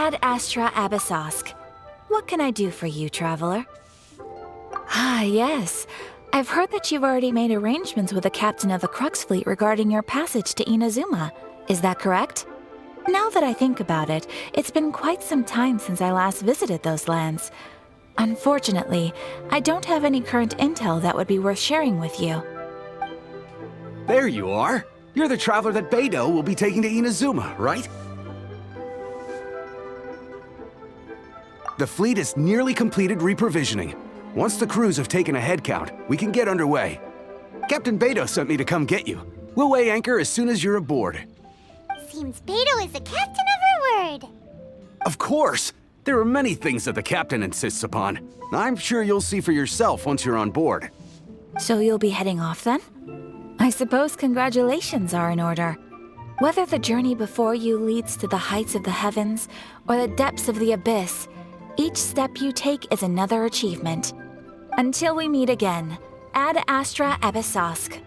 Ad Astra Abyssosk. What can I do for you, traveler? Ah, yes. I've heard that you've already made arrangements with the captain of the Crux Fleet regarding your passage to Inazuma. Is that correct? Now that I think about it, it's been quite some time since I last visited those lands. Unfortunately, I don't have any current intel that would be worth sharing with you. There you are! You're the traveler that V2.0 will be taking to Inazuma, right? The fleet is nearly completed reprovisioning. Once the crews have taken a head count, we can get underway. Captain V2.0 sent me to come get you. We'll weigh anchor as soon as you're aboard. Seems V2.0 is the captain of her word. Of course! There are many things that the captain insists upon. I'm sure you'll see for yourself once you're on board. So you'll be heading off then? I suppose congratulations are in order. Whether the journey before you leads to the heights of the heavens or the depths of the abyss, each step you take is another achievement. Until we meet again, Ad Astra Abyssosk.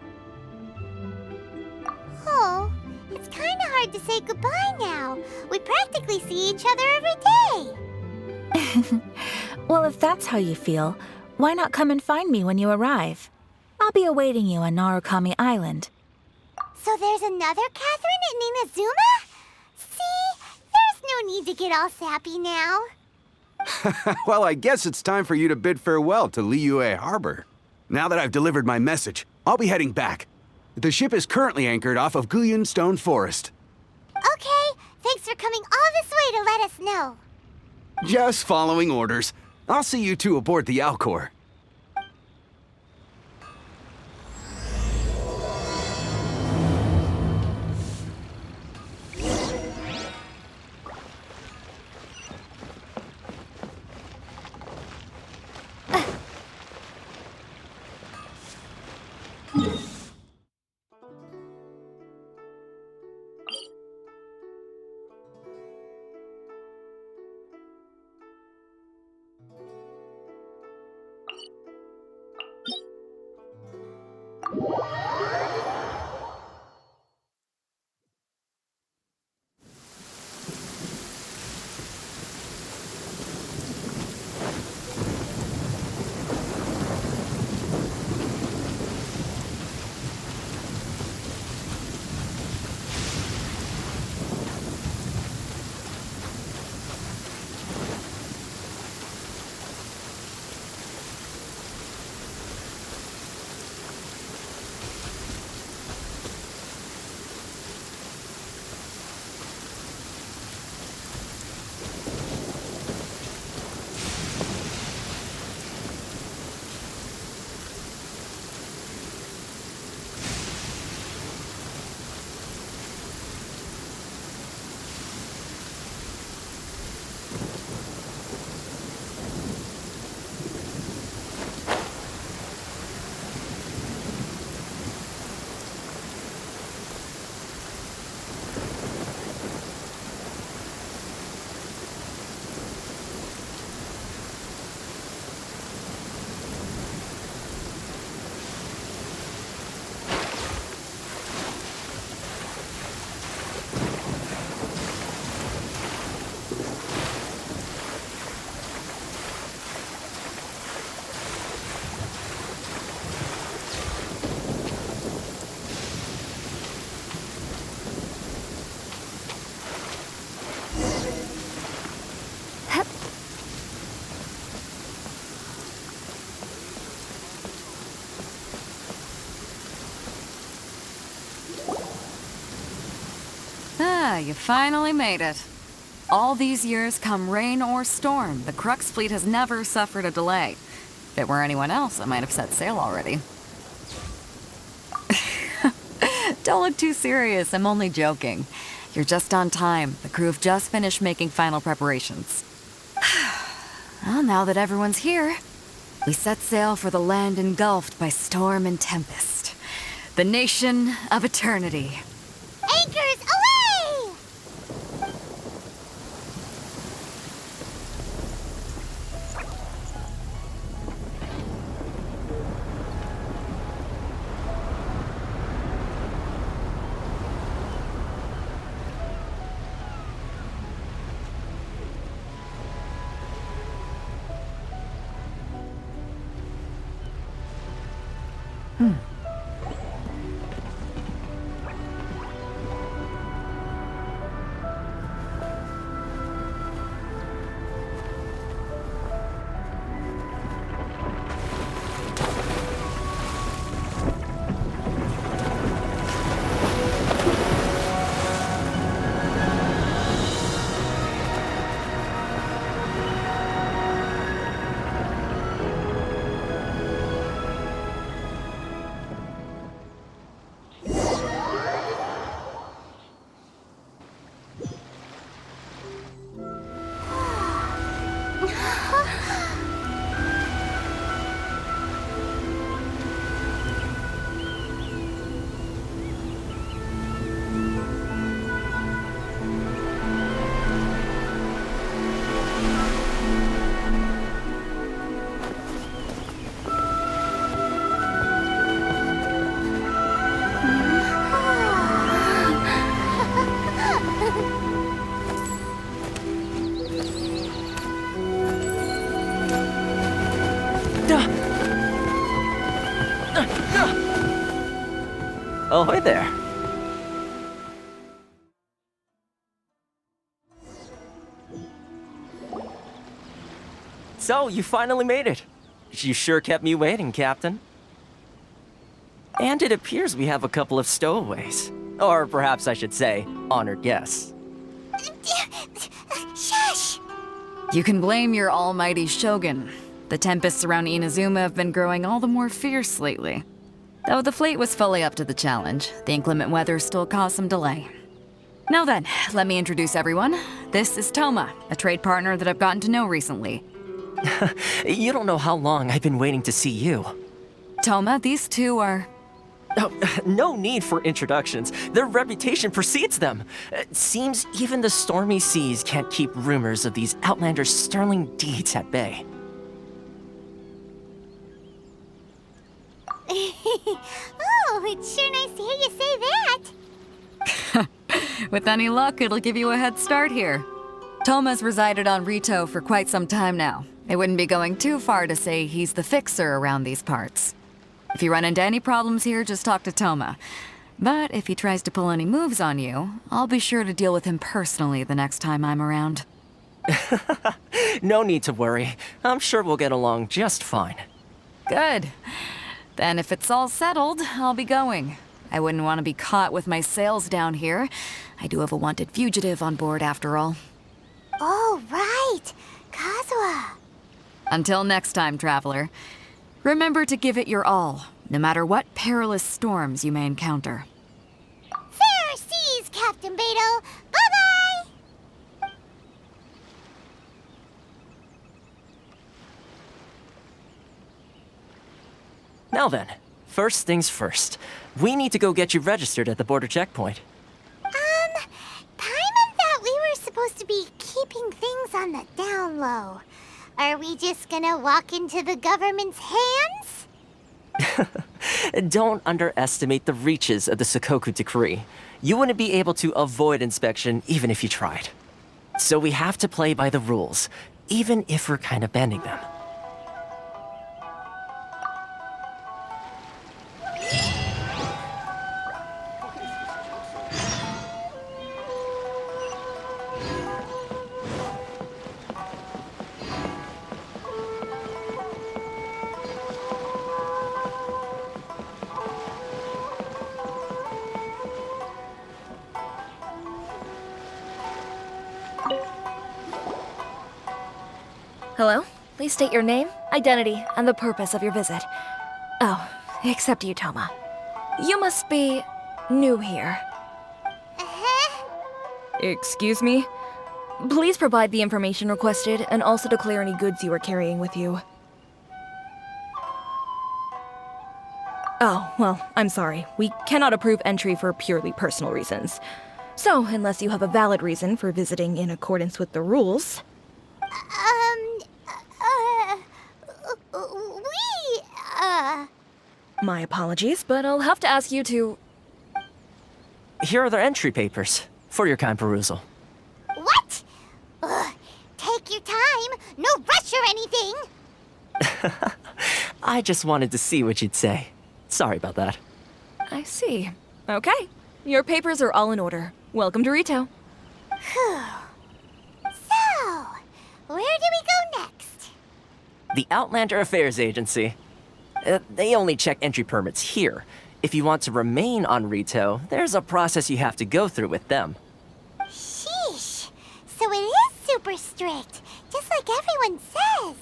Oh, it's kind of hard to say goodbye now. We practically see each other every day. Well, if that's how you feel, why not come and find me when you arrive? I'll be awaiting you on Narukami Island. So there's another Catherine in Inazuma? See, there's no need to get all sappy now. Well, I guess it's time for you to bid farewell to Liyue Harbor. Now that I've delivered my message, I'll be heading back. The ship is currently anchored off of Guyun Stone Forest. Okay, thanks for coming all this way to let us know. Just following orders. I'll see you two aboard the Alcor. Ah, you finally made it. All these years, come rain or storm, the Crux fleet has never suffered a delay. If it were anyone else, I might have set sail already. Don't look too serious, I'm only joking. You're just on time. The crew have just finished making final preparations. Well, now that everyone's here, we set sail for the land engulfed by storm and tempest. The nation of eternity. Anchors away! Oh, hi there. So, you finally made it. You sure kept me waiting, Captain. And it appears we have a couple of stowaways. Or perhaps I should say, honored guests. Shush! You can blame your almighty shogun. The tempests around Inazuma have been growing all the more fierce lately. Though the fleet was fully up to the challenge, the inclement weather still caused some delay. Now then, let me introduce everyone. This is Toma, a trade partner that I've gotten to know recently. You don't know how long I've been waiting to see you. Toma, these two are... Oh, no need for introductions. Their reputation precedes them. It seems even the stormy seas can't keep rumors of these Outlander's sterling deeds at bay. Oh, it's sure nice to hear you say that. With any luck, it'll give you a head start here. Toma's resided on Rito for quite some time now. It wouldn't be going too far to say he's the fixer around these parts. If you run into any problems here, just talk to Toma. But if he tries to pull any moves on you, I'll be sure to deal with him personally the next time I'm around. No need to worry. I'm sure we'll get along just fine. Good. Then if it's all settled, I'll be going. I wouldn't want to be caught with my sails down here. I do have a wanted fugitive on board after all. Oh, right. Kazuha. Until next time, traveler. Remember to give it your all, no matter what perilous storms you may encounter. Fair seas, Captain Beto. Bye-bye! Now then, first things first. We need to go get you registered at the border checkpoint. Paimon thought we were supposed to be keeping things on the down low. Are we just gonna walk into the government's hands? Don't underestimate the reaches of the Sakoku Decree. You wouldn't be able to avoid inspection even if you tried. So we have to play by the rules, even if we're kind of bending them. Hello? Please state your name, identity, and the purpose of your visit. Oh, except you, Toma. You must be new here. Excuse me? Please provide the information requested and also declare any goods you are carrying with you. Oh, well, I'm sorry. We cannot approve entry for purely personal reasons. So, unless you have a valid reason for visiting in accordance with the rules... My apologies, but I'll have to ask you to... Here are their entry papers, for your kind perusal. What? Ugh, take your time. No rush or anything. I just wanted to see what you'd say. Sorry about that. I see. Okay. Your papers are all in order. Welcome to Rito. Whew. So, where do we go next? The Outlander Affairs Agency. They only check entry permits here. If you want to remain on Rito, there's a process you have to go through with them. Sheesh. So it is super strict, just like everyone says.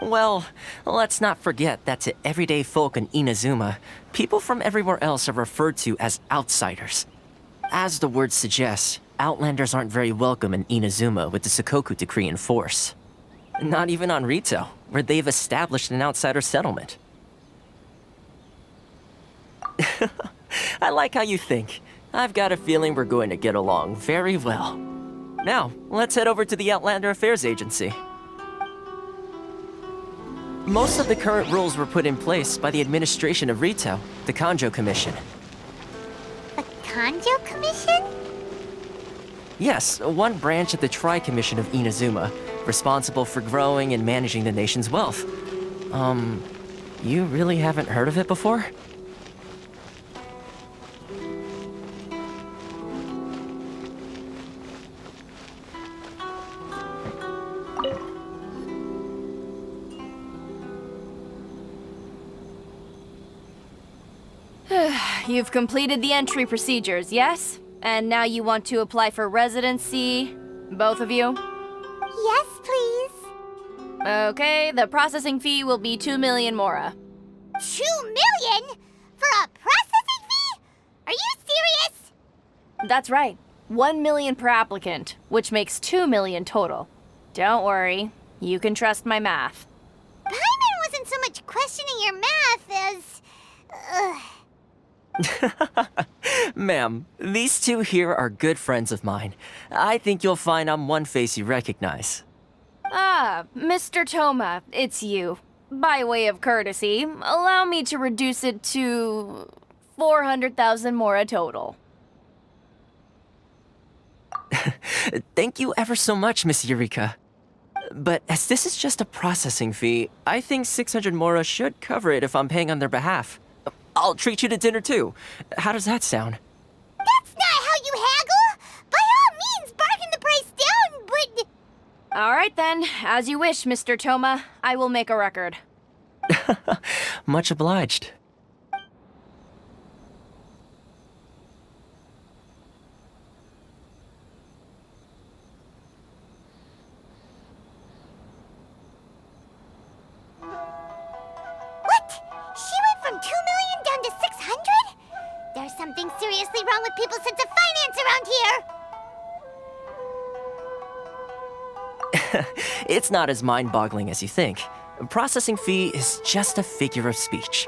Well, let's not forget that to everyday folk in Inazuma, people from everywhere else are referred to as outsiders. As the word suggests, Outlanders aren't very welcome in Inazuma with the Sakoku Decree in force. Not even on Rito, where they've established an outsider settlement. I like how you think. I've got a feeling we're going to get along very well. Now, let's head over to the Outlander Affairs Agency. Most of the current rules were put in place by the administration of Rito, the Kanjo Commission. The Kanjo Commission? Yes, one branch of the Tri-Commission of Inazuma, responsible for growing and managing the nation's wealth. You really haven't heard of it before? You've completed the entry procedures, yes? And now you want to apply for residency? Both of you? Yes, please. Okay, the processing fee will be 2 million mora. 2 million? For a processing fee? Are you serious? That's right. 1 million per applicant, which makes 2 million total. Don't worry, you can trust my math. Paimon wasn't so much questioning your math as... Ma'am, these two here are good friends of mine. I think you'll find I'm one face you recognize. Ah, Mr. Toma, it's you. By way of courtesy, allow me to reduce it to 400,000 mora total. Thank you ever so much, Miss Eureka. But as this is just a processing fee, I think 600 mora should cover it if I'm paying on their behalf. I'll treat you to dinner too. How does that sound? That's not how you haggle! By all means, bargain the price down, but... All right then, as you wish, Mr. Toma. I will make a record. Much obliged. What? She went from 2 million down to 600? There's something seriously wrong with people's sense of finance around here! It's not as mind-boggling as you think. A processing fee is just a figure of speech.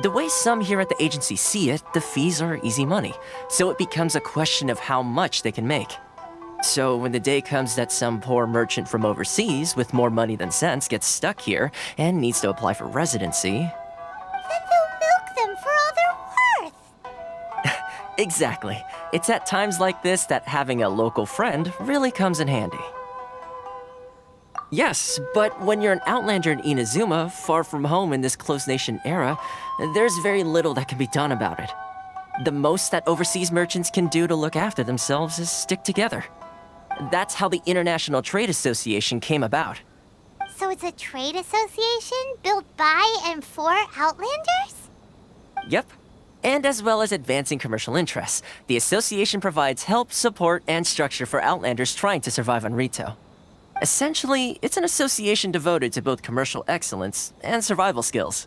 The way some here at the agency see it, the fees are easy money, so it becomes a question of how much they can make. So when the day comes that some poor merchant from overseas with more money than sense gets stuck here and needs to apply for residency... Then they'll milk them for all they're worth! Exactly. It's at times like this that having a local friend really comes in handy. Yes, but when you're an Outlander in Inazuma, far from home in this close nation era, there's very little that can be done about it. The most that overseas merchants can do to look after themselves is stick together. That's how the International Trade Association came about. So it's a trade association built by and for Outlanders? Yep. And as well as advancing commercial interests, the association provides help, support, and structure for Outlanders trying to survive on Rito. Essentially, it's an association devoted to both commercial excellence and survival skills.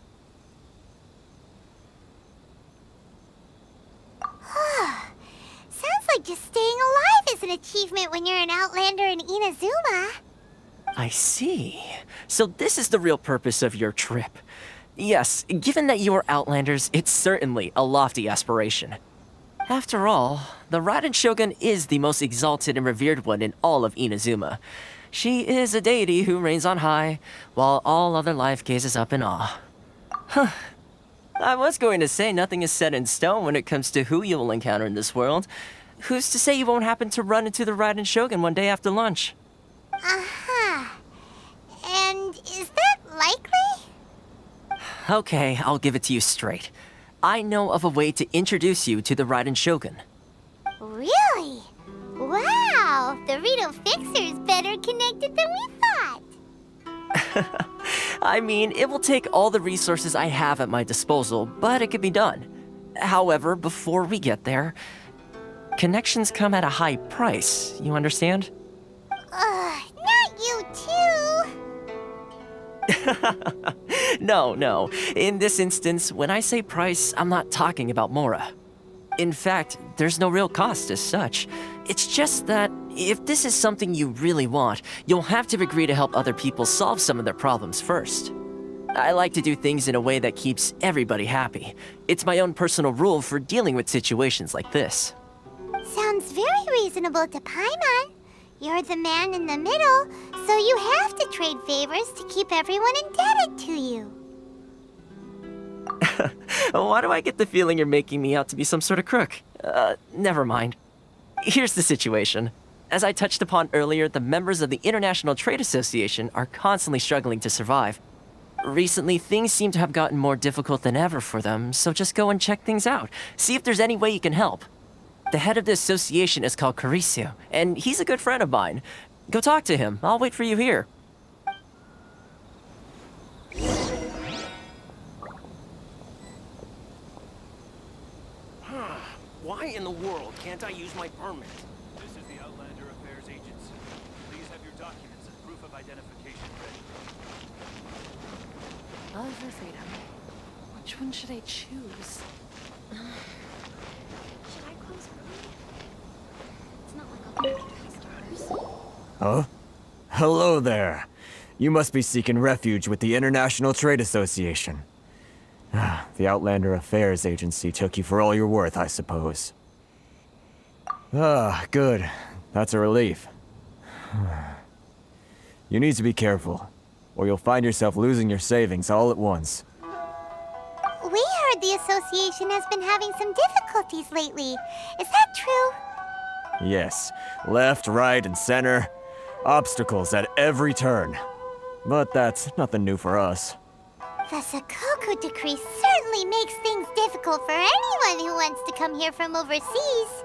Sounds like just staying alive is an achievement when you're an Outlander in Inazuma. I see. So this is the real purpose of your trip. Yes, given that you are Outlanders, it's certainly a lofty aspiration. After all, the Raiden Shogun is the most exalted and revered one in all of Inazuma. She is a deity who reigns on high, while all other life gazes up in awe. Huh. I was going to say nothing is set in stone when it comes to who you will encounter in this world. Who's to say you won't happen to run into the Raiden Shogun one day after lunch? Uh-huh. And is that likely? Okay, I'll give it to you straight. I know of a way to introduce you to the Raiden Shogun. Really? Wow, the Rito Fixer's better connected than we thought. I mean, it will take all the resources I have at my disposal, but it can be done. However, before we get there, connections come at a high price, you understand? Not you too. No. In this instance, when I say price, I'm not talking about Mora. In fact, there's no real cost as such. It's just that if this is something you really want, you'll have to agree to help other people solve some of their problems first. I like to do things in a way that keeps everybody happy. It's my own personal rule for dealing with situations like this. Sounds very reasonable to Paimon. You're the man in the middle, so you have to trade favors to keep everyone indebted to you. Why do I get the feeling you're making me out to be some sort of crook? Never mind. Here's the situation. As I touched upon earlier, the members of the International Trade Association are constantly struggling to survive. Recently, things seem to have gotten more difficult than ever for them, so just go and check things out. See if there's any way you can help. The head of the association is called Caricio, and he's a good friend of mine. Go talk to him. I'll wait for you here. Why in the world can't I use my permit? This is the Outlander Affairs Agency. Please have your documents and proof of identification ready. Love or freedom? Which one should I choose? Should I close early? It's not like I'll be past hours. Huh? Hello there. You must be seeking refuge with the International Trade Association. The Outlander Affairs Agency took you for all you're worth, I suppose. Good. That's a relief. You need to be careful, or you'll find yourself losing your savings all at once. We heard the association has been having some difficulties lately. Is that true? Yes. Left, right, and center. Obstacles at every turn. But that's nothing new for us. The Sakoku decree certainly makes things difficult for anyone who wants to come here from overseas.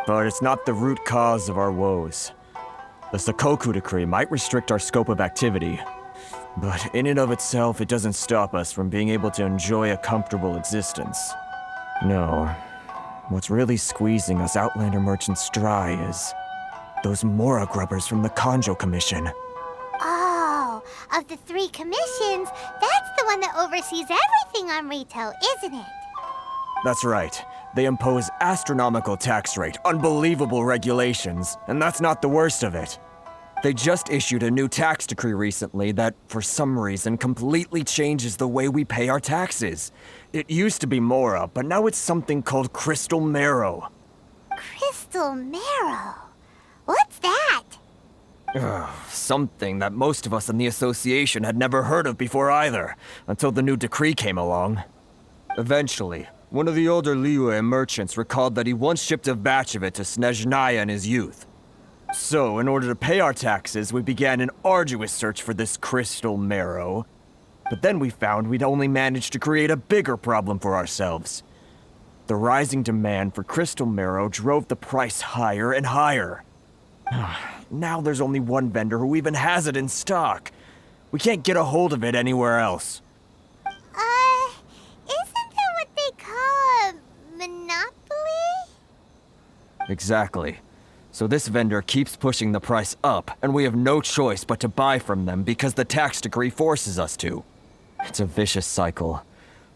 But it's not the root cause of our woes. The Sakoku decree might restrict our scope of activity, but in and of itself, it doesn't stop us from being able to enjoy a comfortable existence. No. What's really squeezing us Outlander merchants dry is those Mora grubbers from the Kanjo Commission. Oh, of the 3 commissions, that's the one that oversees everything on Rito, isn't it? That's right. They impose astronomical tax rate, unbelievable regulations, and that's not the worst of it. They just issued a new tax decree recently that, for some reason, completely changes the way we pay our taxes. It used to be Mora, but now it's something called Crystal Marrow. Crystal Marrow? What's that? Something that most of us in the association had never heard of before either, until the new decree came along. Eventually, one of the older Liyue merchants recalled that he once shipped a batch of it to Snezhnaya in his youth. So, in order to pay our taxes, we began an arduous search for this crystal marrow. But then we found we'd only managed to create a bigger problem for ourselves. The rising demand for crystal marrow drove the price higher and higher. Now there's only one vendor who even has it in stock. We can't get a hold of it anywhere else. Isn't that what they call a monopoly? Exactly. So this vendor keeps pushing the price up, and we have no choice but to buy from them because the tax decree forces us to. It's a vicious cycle,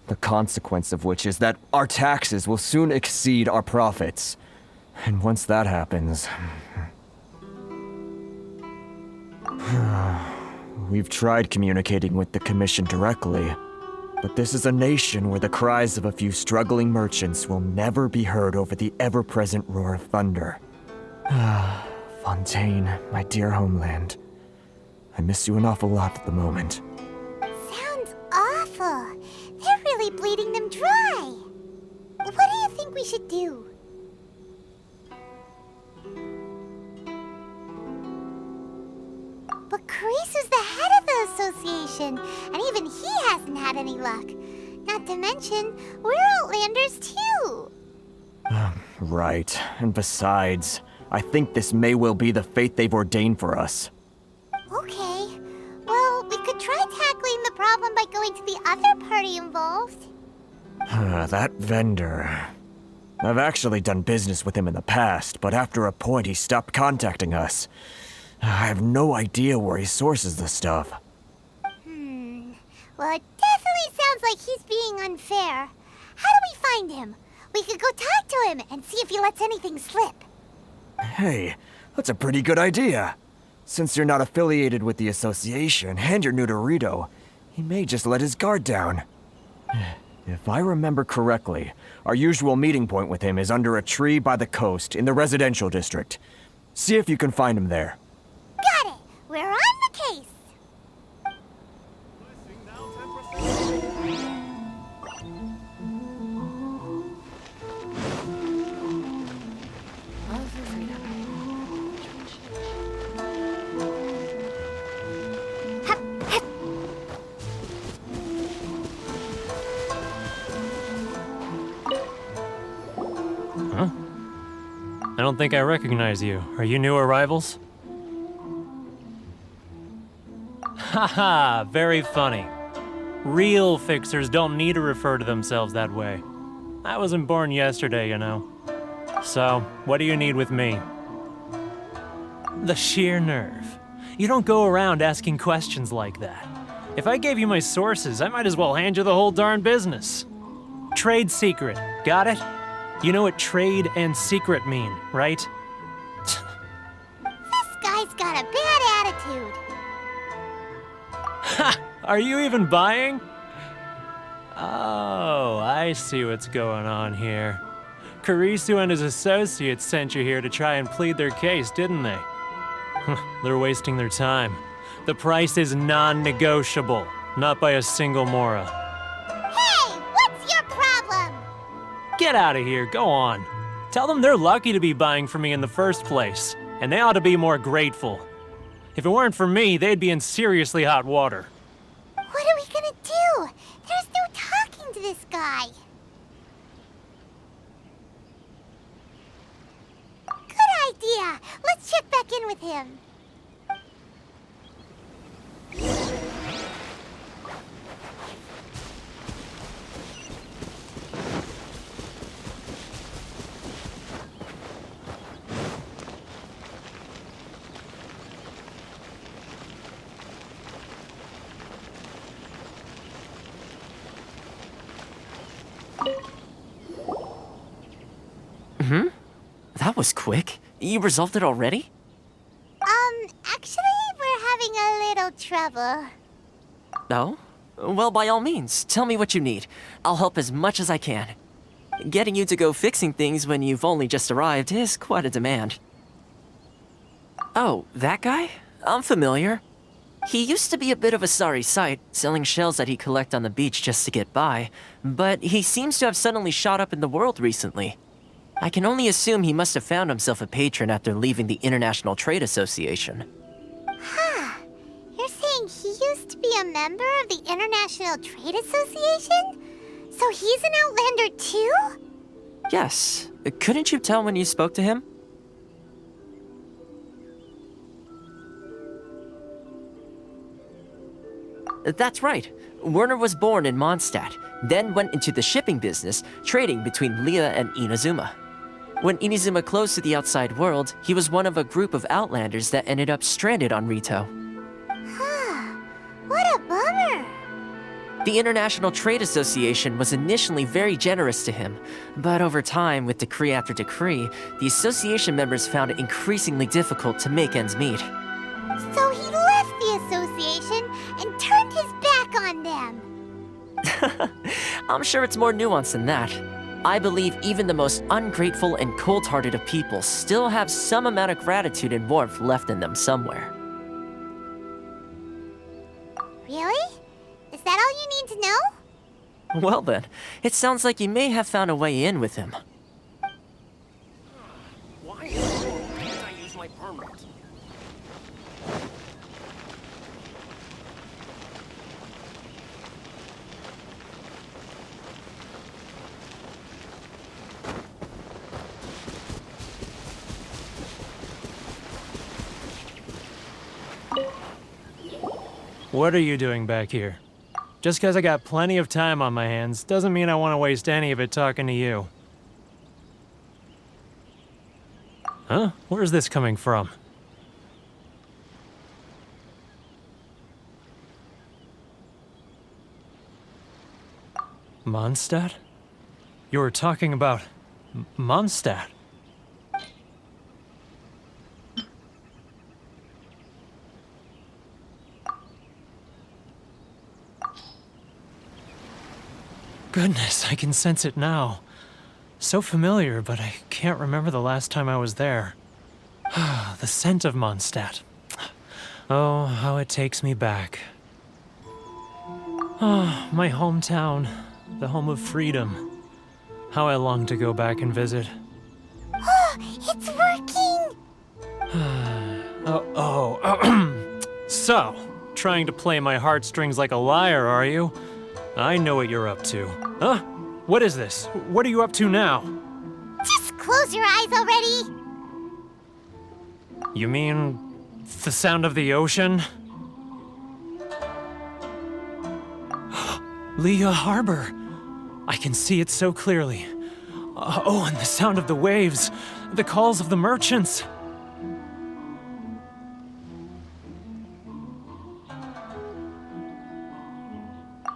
the consequence of which is that our taxes will soon exceed our profits. And once that happens... We've tried communicating with the Commission directly, but this is a nation where the cries of a few struggling merchants will never be heard over the ever-present roar of thunder. Fontaine, my dear homeland. I miss you an awful lot at the moment. Sounds awful. They're really bleeding them dry. What do you think we should do? But Carisu's the head of the association, and even he hasn't had any luck. Not to mention, we're Outlanders too. Right. And besides, I think this may well be the fate they've ordained for us. Okay. Well, we could try tackling the problem by going to the other party involved. That vendor... I've actually done business with him in the past, but after a point he stopped contacting us. I have no idea where he sources the stuff. Well, it definitely sounds like he's being unfair. How do we find him? We could go talk to him and see if he lets anything slip. Hey, That's a pretty good idea. Since you're not affiliated with the association and you're new to Rito, he may just let his guard down. If I remember correctly, our usual meeting point with him is under a tree by the coast in the residential district. See if you can find him there. Got it! We're on the case! I don't think I recognize you. Are you new arrivals? Haha, very funny. Real fixers don't need to refer to themselves that way. I wasn't born yesterday, you know. So, what do you need with me? The sheer nerve. You don't go around asking questions like that. If I gave you my sources, I might as well hand you the whole darn business. Trade secret, got it? You know what trade and secret mean, right? This guy's got a bad attitude. Ha! Are you even buying? Oh, I see what's going on here. Karisu and his associates sent you here to try and plead their case, didn't they? They're wasting their time. The price is non-negotiable, not by a single Mora. Hey, what's your problem? Get out of here, go on. Tell them they're lucky to be buying from me in the first place, and they ought to be more grateful. If it weren't for me, they'd be in seriously hot water. What are we gonna do? There's no talking to this guy. Good idea. Let's check back in with him. That was quick. You resolved it already? Actually, we're having a little trouble. No? Well, by all means, tell me what you need. I'll help as much as I can. Getting you to go fixing things when you've only just arrived is quite a demand. Oh, that guy? I'm familiar. He used to be a bit of a sorry sight, selling shells that he collect on the beach just to get by, but he seems to have suddenly shot up in the world recently. I can only assume he must have found himself a patron after leaving the International Trade Association. Huh. You're saying he used to be a member of the International Trade Association? So he's an Outlander too? Yes. Couldn't you tell when you spoke to him? That's right. Werner was born in Mondstadt, then went into the shipping business, trading between Leah and Inazuma. When Inazuma closed to the outside world, he was one of a group of Outlanders that ended up stranded on Rito. What a bummer! The International Trade Association was initially very generous to him, but over time, with decree after decree, the association members found it increasingly difficult to make ends meet. So he left the association and turned his back on them. I'm sure it's more nuanced than that. I believe even the most ungrateful and cold-hearted of people still have some amount of gratitude and warmth left in them somewhere. Really? Is that all you need to know? Well then, it sounds like you may have found a way in with him. Why in the world can't I use my permit? What are you doing back here? Just because I got plenty of time on my hands doesn't mean I want to waste any of it talking to you. Huh? Where's this coming from? Mondstadt? You were talking about Mondstadt. Goodness, I can sense it now. So familiar, but I can't remember the last time I was there. The scent of Mondstadt. Oh, how it takes me back. Oh, my hometown, the home of freedom. How I long to go back and visit. It's working! So, trying to play my heartstrings like a liar, are you? I know what you're up to. Huh? What is this? What are you up to now? Just close your eyes already! You mean the sound of the ocean? Leah Harbor. I can see it so clearly. And the sound of the waves, the calls of the merchants.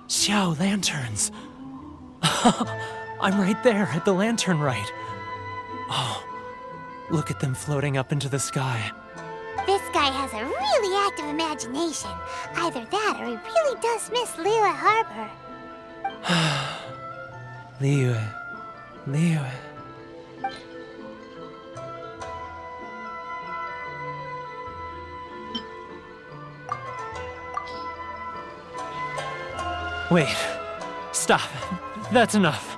Xiao lanterns. I'm right there at the lantern right. Oh, look at them floating up into the sky. This guy has a really active imagination. Either that or he really does miss Liyue Harbor. Liyue. Wait. Stop. That's enough.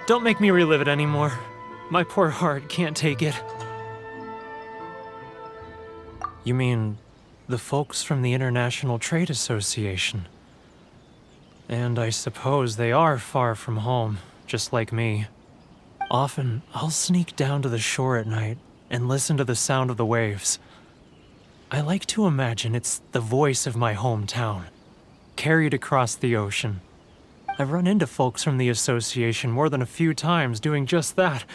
Don't make me relive it anymore. My poor heart can't take it. You mean the folks from the International Trade Association? And I suppose they are far from home, just like me. Often, I'll sneak down to the shore at night and listen to the sound of the waves. I like to imagine it's the voice of my hometown, carried across the ocean. I've run into folks from the association more than a few times doing just that,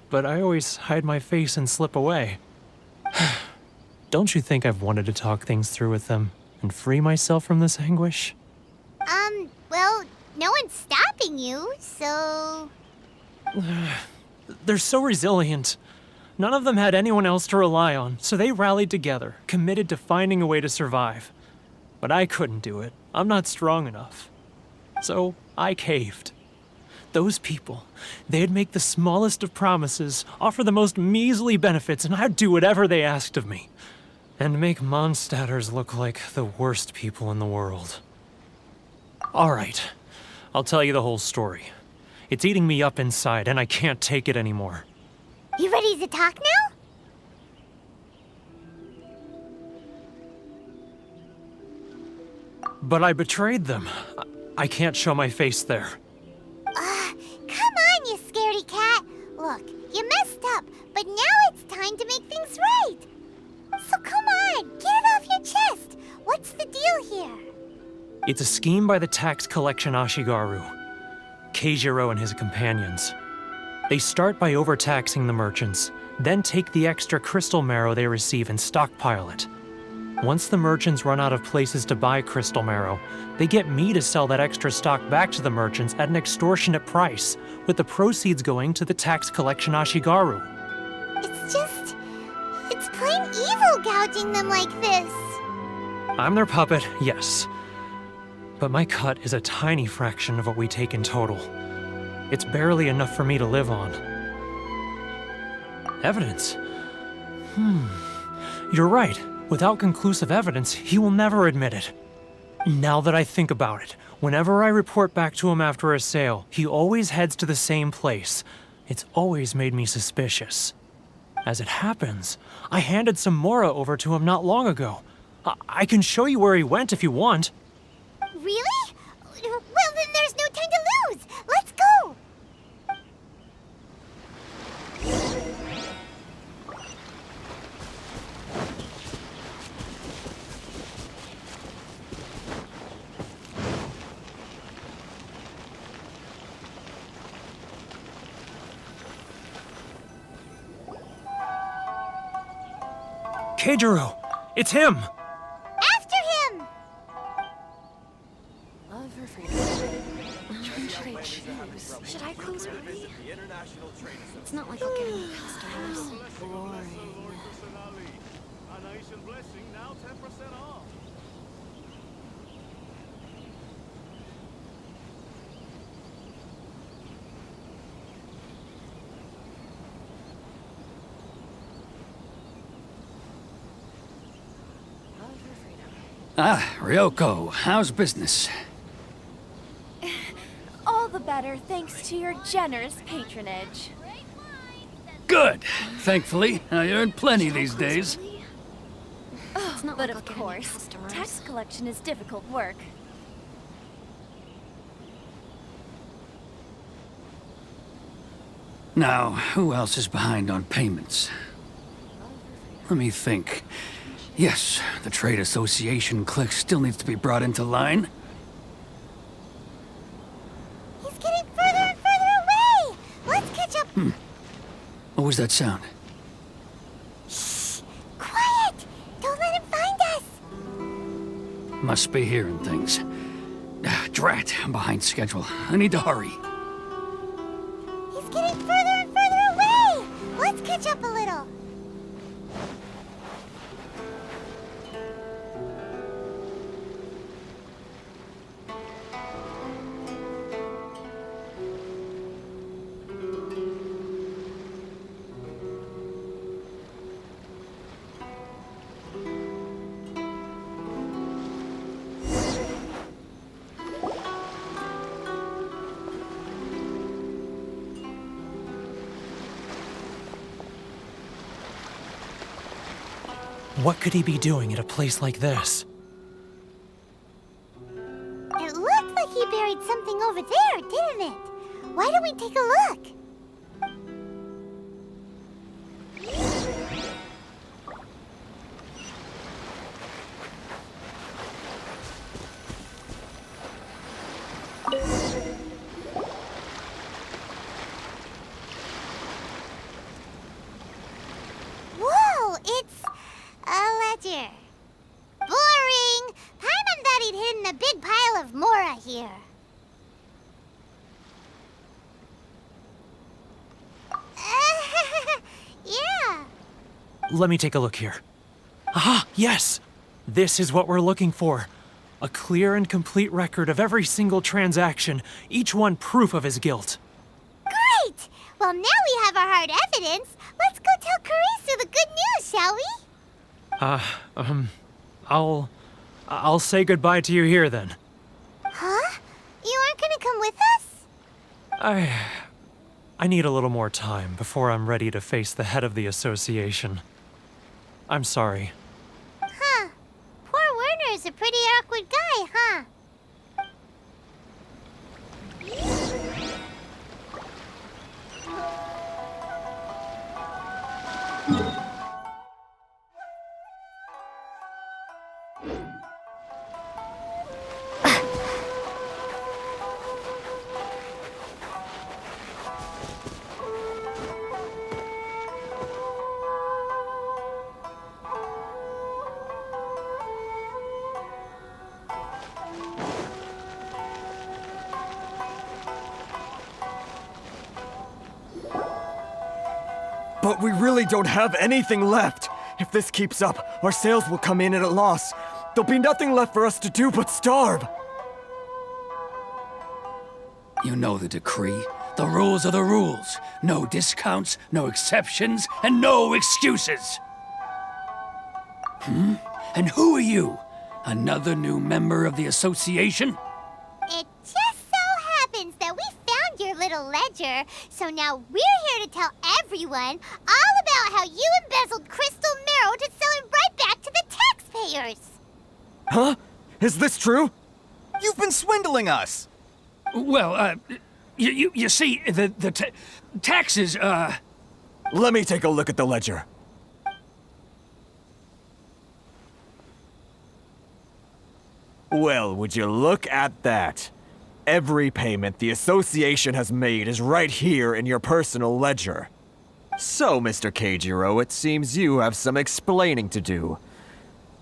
but I always hide my face and slip away. Don't you think I've wanted to talk things through with them and free myself from this anguish? Well, no one's stopping you, so... They're so resilient. None of them had anyone else to rely on, so they rallied together, committed to finding a way to survive. But I couldn't do it. I'm not strong enough. So I caved. Those people, they'd make the smallest of promises, offer the most measly benefits, and I'd do whatever they asked of me. And make Mondstadters look like the worst people in the world. All right, I'll tell you the whole story. It's eating me up inside, and I can't take it anymore. You ready to talk now? But I betrayed them. I can't show my face there. Come on, you scaredy cat. Look, you messed up, but now it's time to make things right. So come on, get it off your chest. What's the deal here? It's a scheme by the tax collection Ashigaru, Keijiro and his companions. They start by overtaxing the merchants, then take the extra crystal marrow they receive and stockpile it. Once the merchants run out of places to buy crystal marrow, they get me to sell that extra stock back to the merchants at an extortionate price, with the proceeds going to the tax collection Ashigaru. It's plain evil gouging them like this. I'm their puppet, yes. But my cut is a tiny fraction of what we take in total. It's barely enough for me to live on. Evidence? You're right. Without conclusive evidence, he will never admit it. Now that I think about it, whenever I report back to him after a sale, he always heads to the same place. It's always made me suspicious. As it happens, I handed some Mora over to him not long ago. I can show you where he went if you want. Really? Well, then there's no time to lose. Let's go. Keijiro! It's him! After him! Love or freedom? Which one should I choose? Should I close early? It's not like I'll get any customers. Boring. A nation blessing, now 10% off. Ah, Ryoko, how's business? All the better thanks to your generous patronage. Good. Thankfully, I earn plenty these days. But of course, tax collection is difficult work. Now, who else is behind on payments? Let me think. Yes, the Trade Association clique still needs to be brought into line. He's getting further and further away! Let's catch up. What was that sound? Shh! Quiet! Don't let him find us! Must be hearing things. Drat, I'm behind schedule. I need to hurry. He's getting further and further away! Let's catch up a little. What could he be doing at a place like this? It looked like he buried something over there, didn't it? Why don't we take a look? Whoa, it's a ledger. Boring! Paimon thought he'd hidden a big pile of Mora here. Yeah. Let me take a look here. Ah, yes! This is what we're looking for. A clear and complete record of every single transaction, each one proof of his guilt. Great! Well, now we have our hard evidence. Let's go tell Karisu the good news, shall we? I'll say goodbye to you here then. Huh? You aren't gonna come with us? I need a little more time before I'm ready to face the head of the association. I'm sorry. Huh. Poor Werner's a pretty awkward guy, huh? But we really don't have anything left. If this keeps up, our sales will come in at a loss. There'll be nothing left for us to do but starve. You know the decree. The rules are the rules. No discounts, no exceptions, and no excuses. And who are you? Another new member of the association? It just so happens that we found your little ledger, so now we're here to tell everyone all about how you embezzled crystal marrow to sell it right back to the taxpayers. Huh? Is this true? You've been swindling us! Well, you see, the taxes, Let me take a look at the ledger. Well, would you look at that? Every payment the association has made is right here in your personal ledger. So, Mr. Keijiro, it seems you have some explaining to do.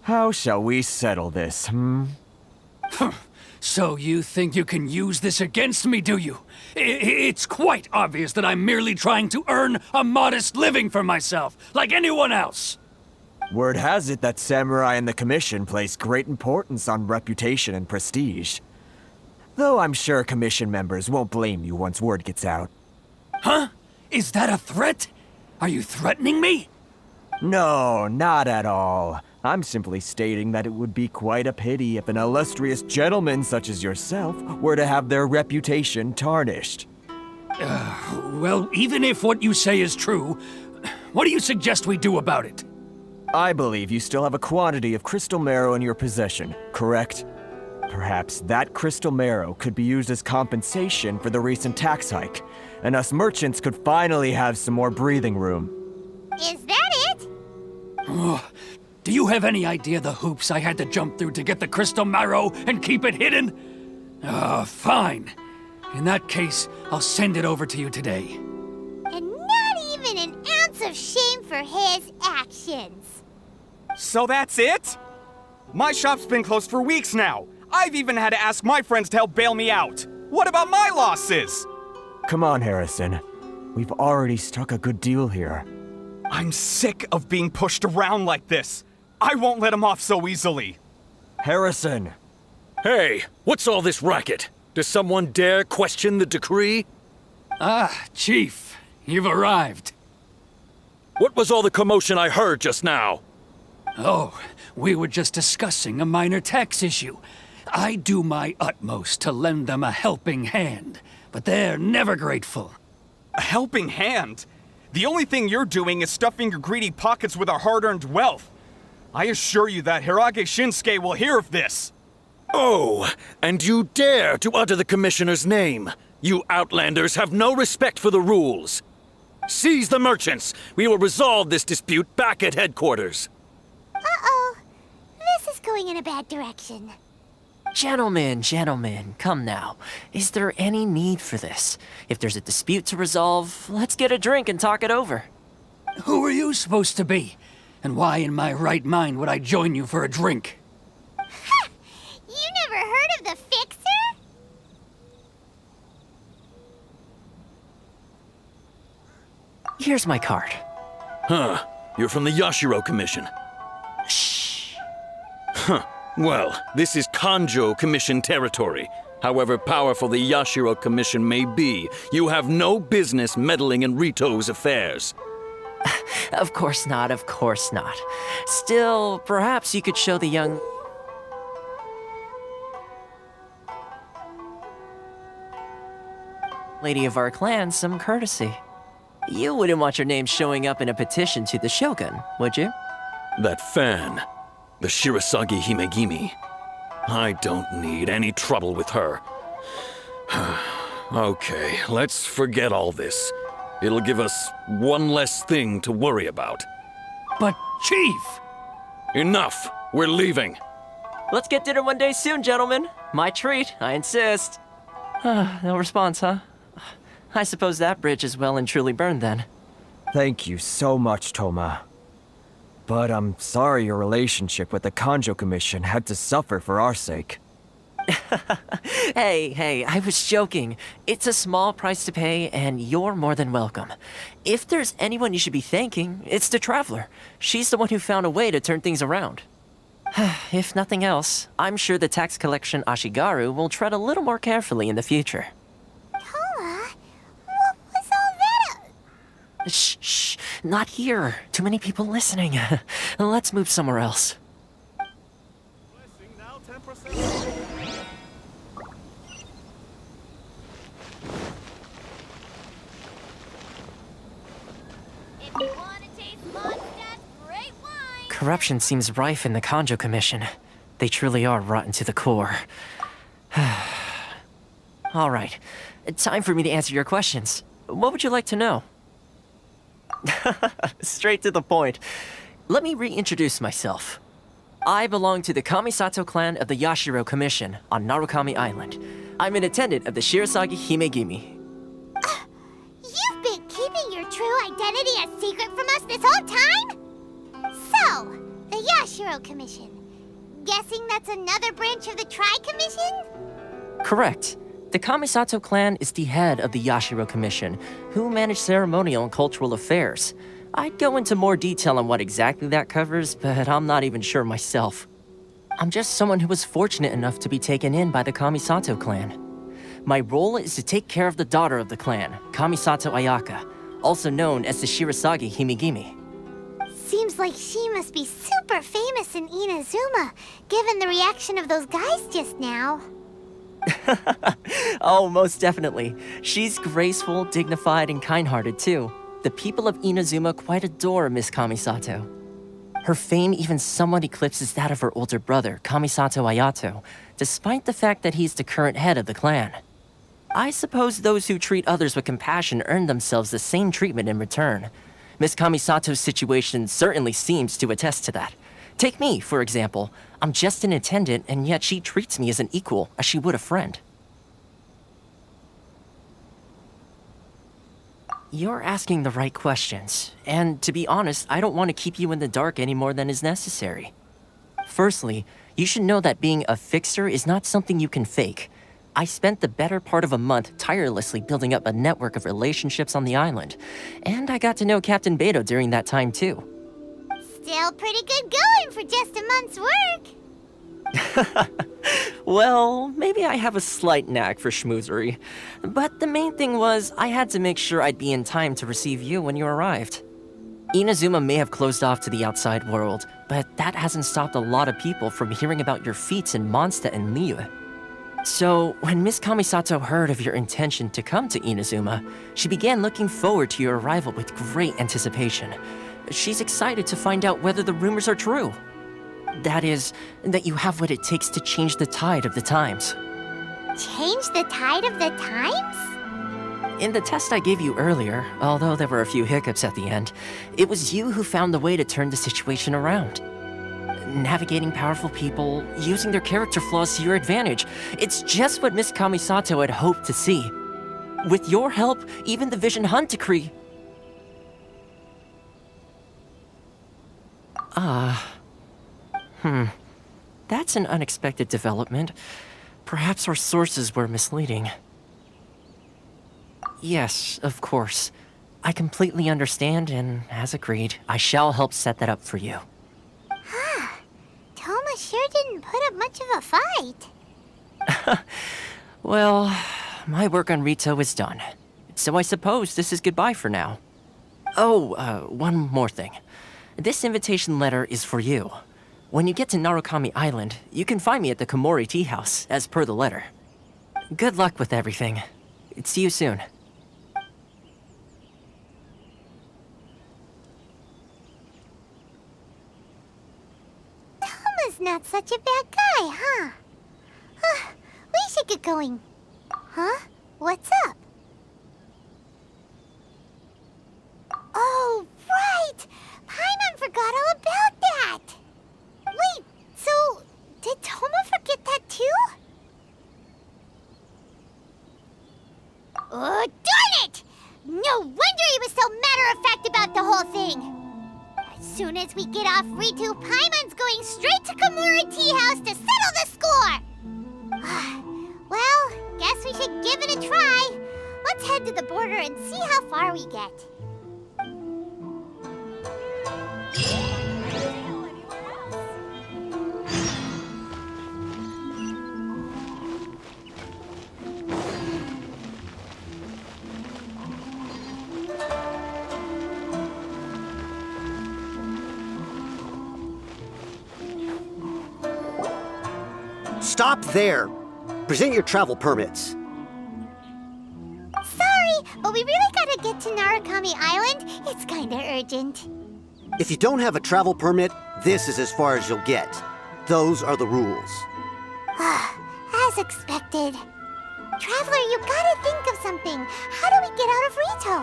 How shall we settle this, So you think you can use this against me, do you? It's quite obvious that I'm merely trying to earn a modest living for myself, like anyone else. Word has it that Samurai and the Commission place great importance on reputation and prestige. Though I'm sure Commission members won't blame you once word gets out. Huh? Is that a threat? Are you threatening me? No, not at all. I'm simply stating that it would be quite a pity if an illustrious gentleman such as yourself were to have their reputation tarnished. Well, even if what you say is true, what do you suggest we do about it? I believe you still have a quantity of crystal marrow in your possession, correct? Perhaps that crystal marrow could be used as compensation for the recent tax hike, and us merchants could finally have some more breathing room. Is that it? Do you have any idea the hoops I had to jump through to get the crystal marrow and keep it hidden? Fine. In that case, I'll send it over to you today. And not even an ounce of shame for his actions. So that's it? My shop's been closed for weeks now. I've even had to ask my friends to help bail me out. What about my losses? Come on, Harrison. We've already struck a good deal here. I'm sick of being pushed around like this. I won't let him off so easily. Harrison! Hey, what's all this racket? Does someone dare question the decree? Chief, you've arrived. What was all the commotion I heard just now? Oh, we were just discussing a minor tax issue. I do my utmost to lend them a helping hand, but they're never grateful. A helping hand? The only thing you're doing is stuffing your greedy pockets with our hard-earned wealth. I assure you that Hirage Shinsuke will hear of this. Oh, and you dare to utter the Commissioner's name. You Outlanders have no respect for the rules. Seize the merchants. We will resolve this dispute back at headquarters. Uh-oh. This is going in a bad direction. Gentlemen, come now. Is there any need for this? If there's a dispute to resolve, let's get a drink and talk it over. Who are you supposed to be? And why in my right mind would I join you for a drink? Ha! You never heard of the Fixer? Here's my card. Huh. You're from the Yashiro Commission. Shh. Huh. Well, this is Kanjo Commission territory. However powerful the Yashiro Commission may be, you have no business meddling in Rito's affairs. Of course not. Still, perhaps you could show the young... lady of our clan some courtesy. You wouldn't want your name showing up in a petition to the Shogun, would you? That fan, the Shirasagi Himegimi. I don't need any trouble with her. Okay, let's forget all this. It'll give us one less thing to worry about. But, Chief! Enough! We're leaving. Let's get dinner one day soon, gentlemen. My treat, I insist. No response, huh? I suppose that bridge is well and truly burned then. Thank you so much, Toma. But I'm sorry your relationship with the Kanjo Commission had to suffer for our sake. Hey, I was joking. It's a small price to pay, and you're more than welcome. If there's anyone you should be thanking, it's the Traveler. She's the one who found a way to turn things around. If nothing else, I'm sure the tax collection Ashigaru will tread a little more carefully in the future. Toma, what was all that? Shh, not here. Too many people listening. Let's move somewhere else. Blessing now 10%. If you want to taste Mondstadt's great wine... Corruption seems rife in the Kanjo Commission. They truly are rotten to the core. All right, time for me to answer your questions. What would you like to know? Straight to the point. Let me reintroduce myself. I belong to the Kamisato clan of the Yashiro Commission on Narukami Island. I'm an attendant of the Shirasagi Himegimi. You've been keeping your true identity a secret from us this whole time? So, the Yashiro Commission. Guessing that's another branch of the Tri-Commission? Correct. The Kamisato clan is the head of the Yashiro Commission, who manage ceremonial and cultural affairs. I'd go into more detail on what exactly that covers, but I'm not even sure myself. I'm just someone who was fortunate enough to be taken in by the Kamisato clan. My role is to take care of the daughter of the clan, Kamisato Ayaka, also known as the Shirasagi Himegimi. Seems like she must be super famous in Inazuma, given the reaction of those guys just now. Oh, most definitely. She's graceful, dignified, and kind-hearted too. The people of Inazuma quite adore Miss Kamisato. Her fame even somewhat eclipses that of her older brother, Kamisato Ayato, despite the fact that he's the current head of the clan. I suppose those who treat others with compassion earn themselves the same treatment in return. Miss Kamisato's situation certainly seems to attest to that. Take me, for example. I'm just an attendant, and yet she treats me as an equal, as she would a friend. You're asking the right questions, and to be honest, I don't want to keep you in the dark any more than is necessary. Firstly, you should know that being a fixer is not something you can fake. I spent the better part of a month tirelessly building up a network of relationships on the island, and I got to know Captain Beidou during that time too. Still pretty good going for just a month's work. Well, maybe I have a slight knack for schmoozery, but the main thing was I had to make sure I'd be in time to receive you when you arrived. Inazuma may have closed off to the outside world, but that hasn't stopped a lot of people from hearing about your feats in Mondstadt and Liyue. So, when Miss Kamisato heard of your intention to come to Inazuma, she began looking forward to your arrival with great anticipation. She's excited to find out whether the rumors are true. That is, that you have what it takes to change the tide of the times. Change the tide of the times? In the test I gave you earlier, although there were a few hiccups at the end, it was you who found the way to turn the situation around. Navigating powerful people, using their character flaws to your advantage. It's just what Miss Kamisato had hoped to see. With your help, even the Vision Hunt decree... That's an unexpected development. Perhaps our sources were misleading. Yes, of course. I completely understand, and as agreed, I shall help set that up for you. Toma sure didn't put up much of a fight. Well, my work on Rito is done. So I suppose this is goodbye for now. Oh, one more thing. This invitation letter is for you. When you get to Narukami Island, you can find me at the Komori Tea House, as per the letter. Good luck with everything. See you soon. Toma's not such a bad guy, huh? We should get going. Huh? What's up? Oh, right! Paimon forgot all about that! Wait, so did Toma forget that too? Oh, darn it! No wonder he was so matter-of-fact about the whole thing! As soon as we get off Ritu, Paimon's going straight to Komori Tea House to settle the score! Well, guess we should give it a try. Let's head to the border and see how far we get. Stop there! Present your travel permits. Sorry, but we really gotta get to Narukami Island. It's kinda urgent. If you don't have a travel permit, this is as far as you'll get. Those are the rules. As expected. Traveler, you gotta think of something. How do we get out of Rito?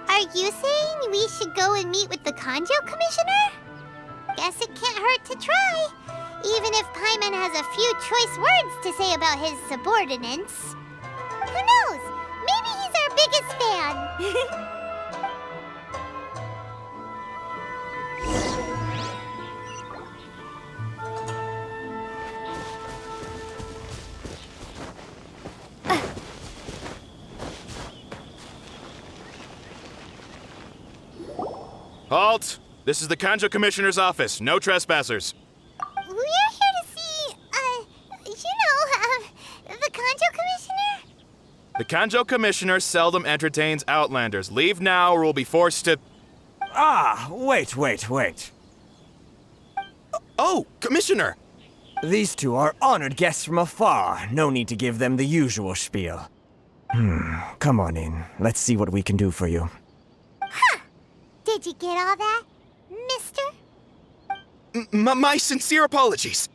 Are you saying we should go and meet with the Kanjo Commissioner? Guess it can't hurt to try. Even if Paimon has a few choice words to say about his subordinates. Who knows? Maybe he's our biggest fan. Halt! This is the Kanjo Commissioner's office. No trespassers. We're here to see, the Kanjo Commissioner? The Kanjo Commissioner seldom entertains Outlanders. Leave now or we'll be forced to... Ah, wait. Oh, Commissioner! These two are honored guests from afar. No need to give them the usual spiel. Come on in. Let's see what we can do for you. Huh! Did you get all that, mister? My sincere apologies.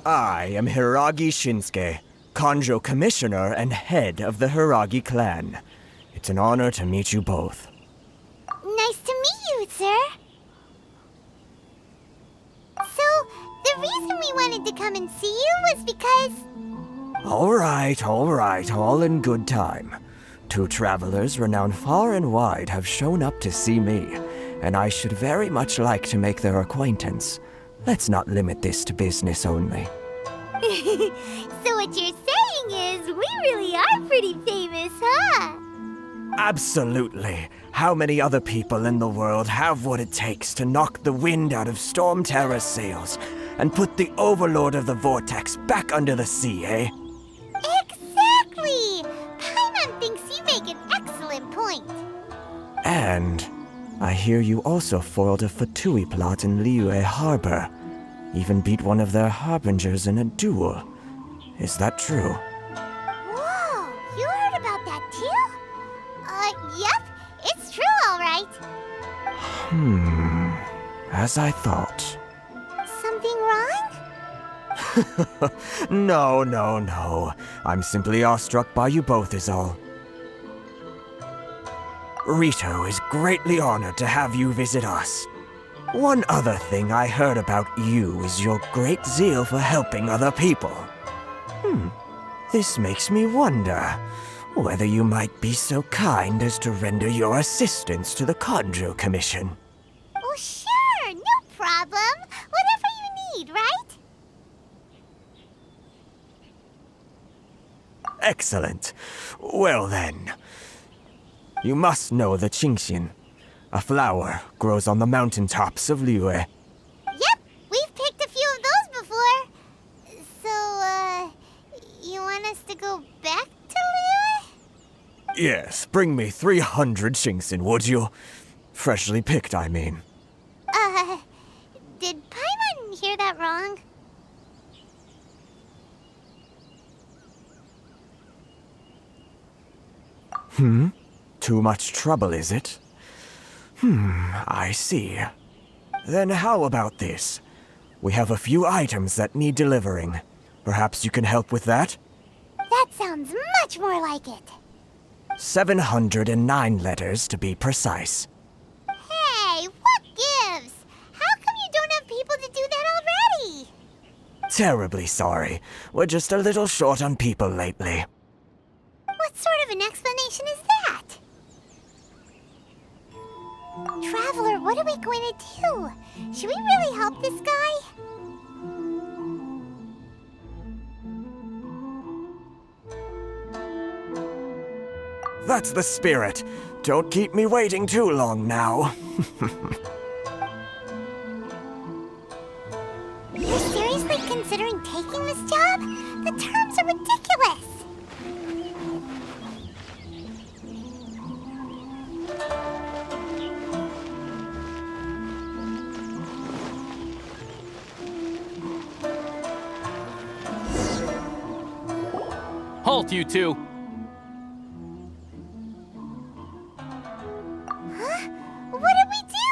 I am Hiragi Shinsuke, Kanjo Commissioner and head of the Hiragi clan. It's an honor to meet you both. Nice to meet you, sir. So, the reason we wanted to come and see you was because... All right, all in good time. Two travelers renowned far and wide have shown up to see me, and I should very much like to make their acquaintance. Let's not limit this to business only. So what you're saying is, we really are pretty famous, huh? Absolutely. How many other people in the world have what it takes to knock the wind out of Storm Terror's sails and put the Overlord of the Vortex back under the sea, eh? Exactly! Paimon thinks you make an excellent point. And I hear you also foiled a Fatui plot in Liyue Harbor. Even beat one of their harbingers in a duel. Is that true? Whoa, you heard about that too? Yep, it's true, all right. As I thought. Something wrong? No. I'm simply awestruck by you both is all. Rito is greatly honored to have you visit us. One other thing I heard about you is your great zeal for helping other people. This makes me wonder whether you might be so kind as to render your assistance to the Kanjo Commission. Oh, sure, no problem. Whatever you need, right? Excellent. Well then, you must know the Qingxin. A flower grows on the mountaintops of Liyue. Yep, we've picked a few of those before. So, you want us to go back to Liyue? Yes, bring me 300 Qingxin, would you? Freshly picked, I mean. Did Paimon hear that wrong? Too much trouble, is it? I see. Then how about this? We have a few items that need delivering. Perhaps you can help with that? That sounds much more like it. 709 letters to be precise. Hey, what gives? How come you don't have people to do that already? Terribly sorry. We're just a little short on people lately. What sort of an explanation is that? Traveler, what are we going to do? Should we really help this guy? That's the spirit. Don't keep me waiting too long now. You're seriously considering taking this job? The terms are ridiculous. Halt, you two! Huh? What did we do?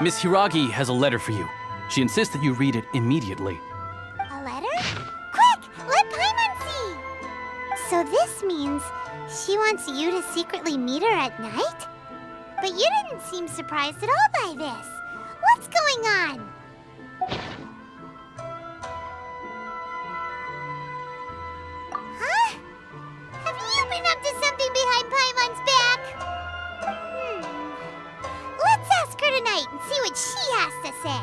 Miss Hiragi has a letter for you. She insists that you read it immediately. A letter? Quick! Let Paimon see! So this means she wants you to secretly meet her at night? But you didn't seem surprised at all by this. What's going on? Huh? Have you been up to something behind Paimon's back? Let's ask her tonight and see what she has to say.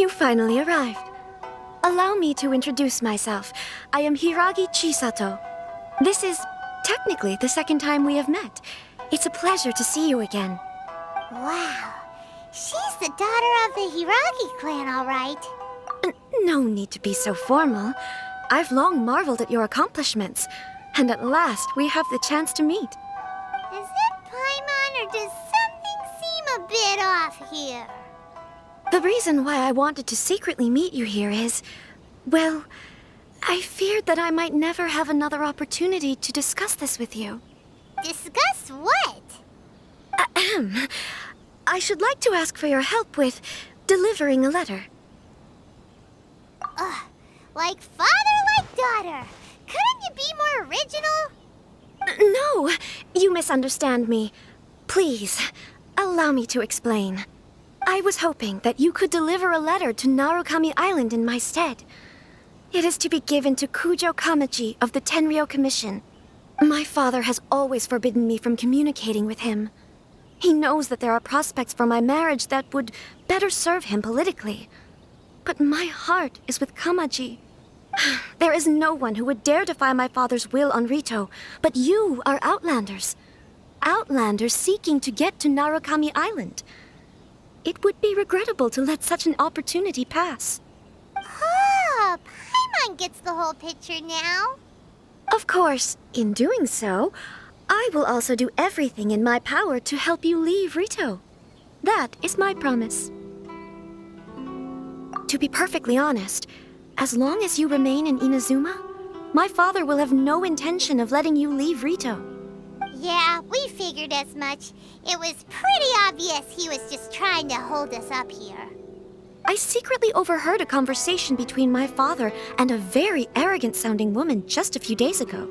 You finally arrived. Allow me to introduce myself. I am Hiragi Chisato. This is technically the second time we have met. It's a pleasure to see you again. Wow. She's the daughter of the Hiragi clan, all right. No need to be so formal. I've long marveled at your accomplishments, and at last we have the chance to meet. Is it Paimon, or does something seem a bit off here? The reason why I wanted to secretly meet you here is, well, I feared that I might never have another opportunity to discuss this with you. Discuss what? Ahem. I should like to ask for your help with delivering a letter. Like father, like daughter. Couldn't you be more original? No, you misunderstand me. Please, allow me to explain. I was hoping that you could deliver a letter to Narukami Island in my stead. It is to be given to Kujo Kamaji of the Tenryou Commission. My father has always forbidden me from communicating with him. He knows that there are prospects for my marriage that would better serve him politically. But my heart is with Kamaji. There is no one who would dare defy my father's will on Rito, but you are Outlanders. Outlanders seeking to get to Narukami Island. It would be regrettable to let such an opportunity pass. Oh, Paimon gets the whole picture now. Of course, in doing so, I will also do everything in my power to help you leave Rito. That is my promise. To be perfectly honest, as long as you remain in Inazuma, my father will have no intention of letting you leave Rito. Yeah, we figured as much. It was pretty obvious he was just trying to hold us up here. I secretly overheard a conversation between my father and a very arrogant-sounding woman just a few days ago.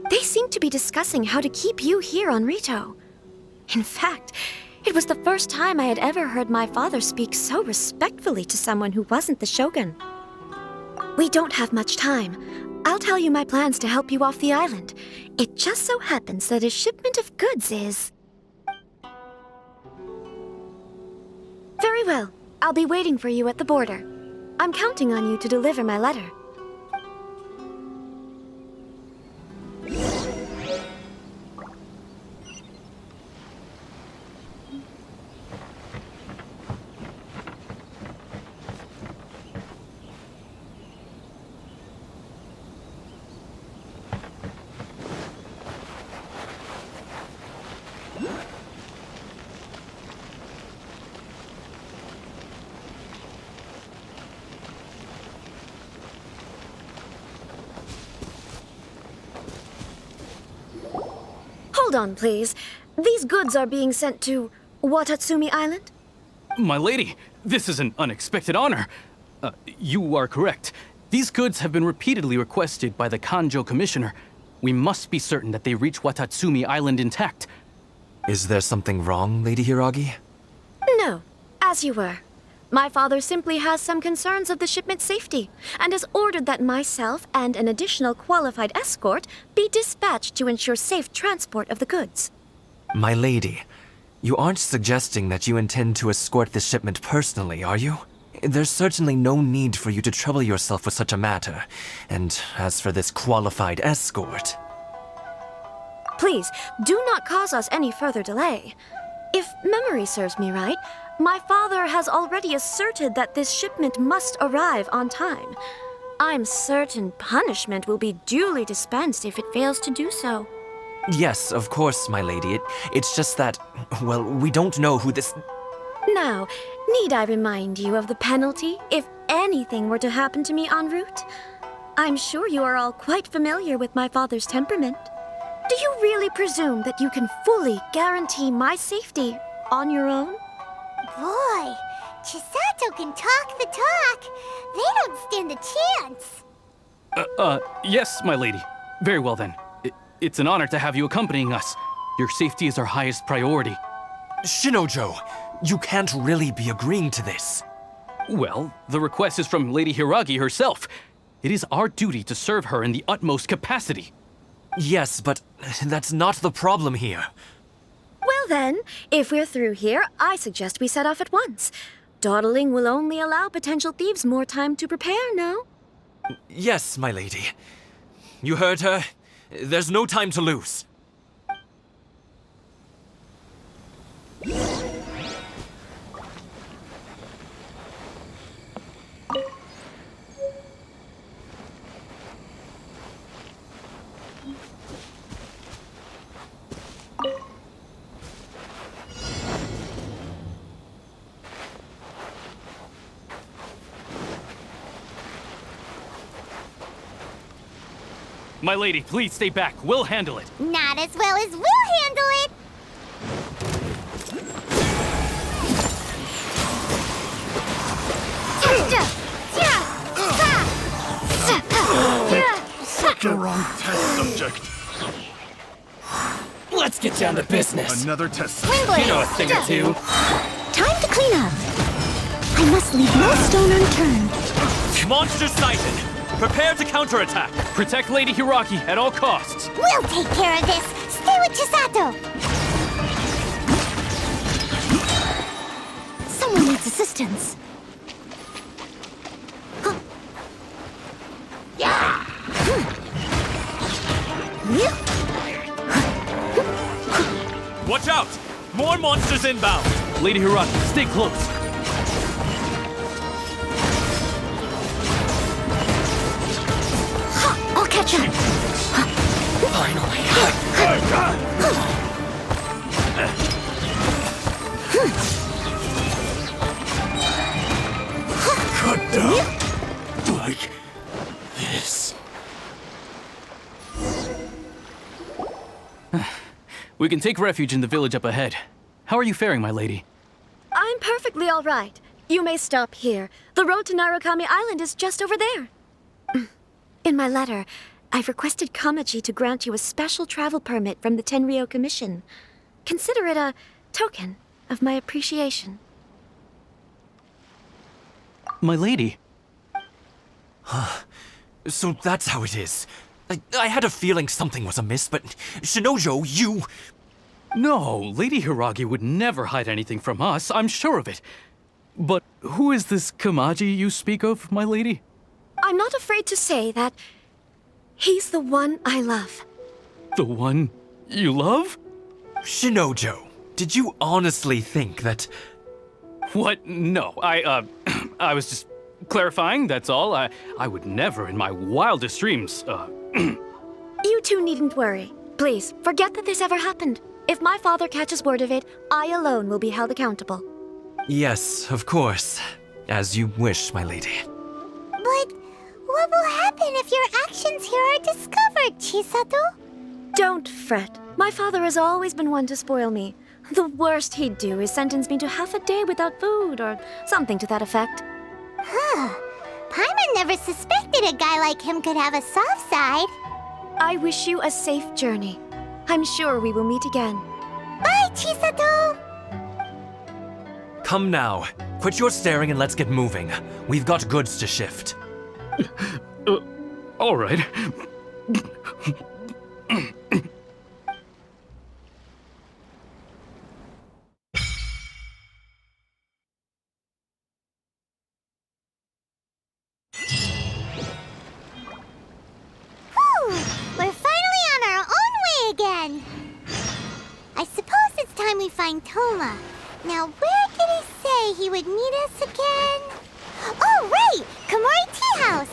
They seemed to be discussing how to keep you here on Rito. In fact, it was the first time I had ever heard my father speak so respectfully to someone who wasn't the Shogun. We don't have much time. I'll tell you my plans to help you off the island. It just so happens that a shipment of goods is... Very well. I'll be waiting for you at the border. I'm counting on you to deliver my letter. Hold on, please. These goods are being sent to Watatsumi Island? My lady, this is an unexpected honor. You are correct. These goods have been repeatedly requested by the Kanjo Commissioner. We must be certain that they reach Watatsumi Island intact. Is there something wrong, Lady Hiragi? No, as you were. My father simply has some concerns of the shipment's safety, and has ordered that myself and an additional qualified escort be dispatched to ensure safe transport of the goods. My lady, you aren't suggesting that you intend to escort this shipment personally, are you? There's certainly no need for you to trouble yourself with such a matter. And as for this qualified escort... Please, do not cause us any further delay. If memory serves me right, my father has already asserted that this shipment must arrive on time. I'm certain punishment will be duly dispensed if it fails to do so. Yes, of course, my lady. It's just that, well, we don't know who this... Now, need I remind you of the penalty if anything were to happen to me en route? I'm sure you are all quite familiar with my father's temperament. Do you really presume that you can fully guarantee my safety on your own? Boy, Chisato can talk the talk. They don't stand a chance. Yes, my lady. Very well then. It's an honor to have you accompanying us. Your safety is our highest priority. Shinojo, you can't really be agreeing to this. Well, the request is from Lady Hiragi herself. It is our duty to serve her in the utmost capacity. Yes, but that's not the problem here. Well then, if we're through here, I suggest we set off at once. Dawdling will only allow potential thieves more time to prepare, no? Yes, my lady. You heard her. There's no time to lose. My lady, please stay back. We'll handle it. Not as well as we'll handle it! Such a wrong test subject. Let's get down to business. Another test You know a thing or two. Time to clean up. I must leave no stone unturned. Monster sighted. Prepare to counterattack. Protect Lady Hiraki at all costs. We'll take care of this. Stay with Chisato. Someone needs assistance. Huh. Yeah. Watch out! More monsters inbound. Lady Hiraki, stay close. I'll catch up. Finally. Cut down like this. We can take refuge in the village up ahead. How are you faring, my lady? I'm perfectly all right. You may stop here. The road to Narukami Island is just over there. In my letter, I've requested Kamaji to grant you a special travel permit from the Tenryou Commission. Consider it a token of my appreciation. My lady. So that's how it is. I had a feeling something was amiss, but Shinojo, you... No, Lady Hiragi would never hide anything from us, I'm sure of it. But who is this Kamaji you speak of, my lady? I'm not afraid to say that he's the one I love. The one you love? Shinojo, did you honestly think that... What? No, I was just clarifying, that's all. I would never in my wildest dreams, You two needn't worry. Please, forget that this ever happened. If my father catches word of it, I alone will be held accountable. Yes, of course. As you wish, my lady. But what will happen if your actions here are discovered, Chisato? Don't fret. My father has always been one to spoil me. The worst he'd do is sentence me to half a day without food or something to that effect. Huh. Paimon never suspected a guy like him could have a soft side. I wish you a safe journey. I'm sure we will meet again. Bye, Chisato! Come now. Quit your staring and let's get moving. We've got goods to shift. All right. We're finally on our own way again. I suppose it's time we find Toma. Now, where did he say he would meet us again? Oh, right! Komori Tea House!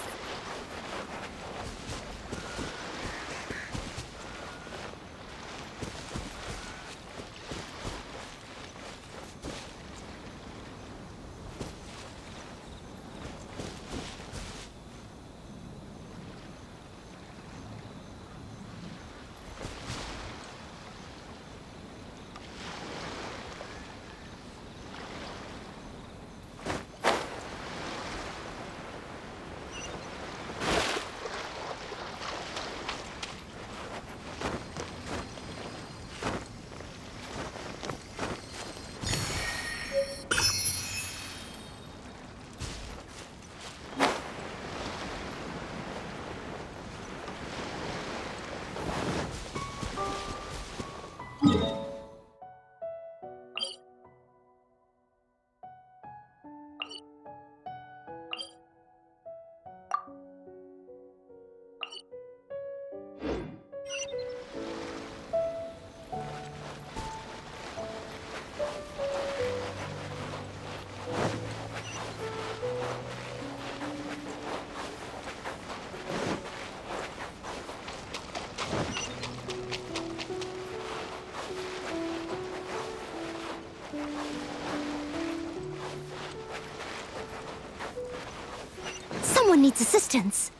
Someone needs assistance.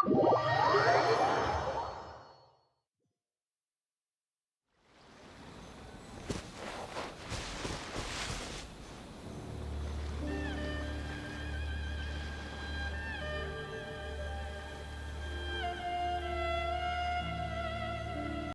What?